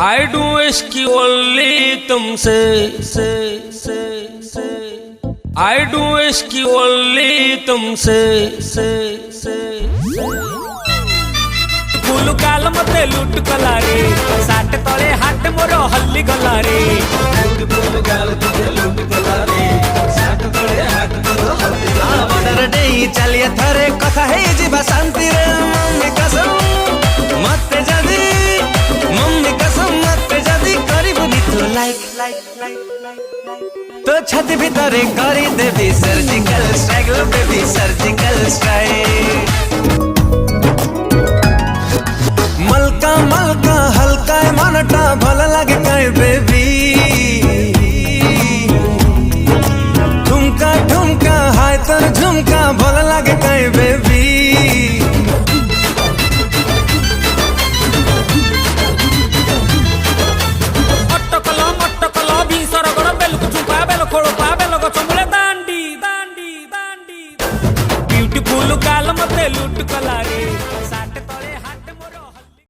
I do इसकी only तुमसे I do इसकी ओनली तुमसे फूल काल मते लुट कला रे साट तले हाट मोर हल्ली गला रे फूल काल मते लुट कला रे साट तले हाट मोर हल्ली गला रे बडर डेई चलिए थरे कथा हे जीवा शांति रे मम्मी कसम मते जदी मम्मी कसम मते जदी करिबनी तो लाइक तो छत भीतर करी देवी surgical strike baby surgical strike मलका मलका हल्का मनटा भल लगे कहीं बेबी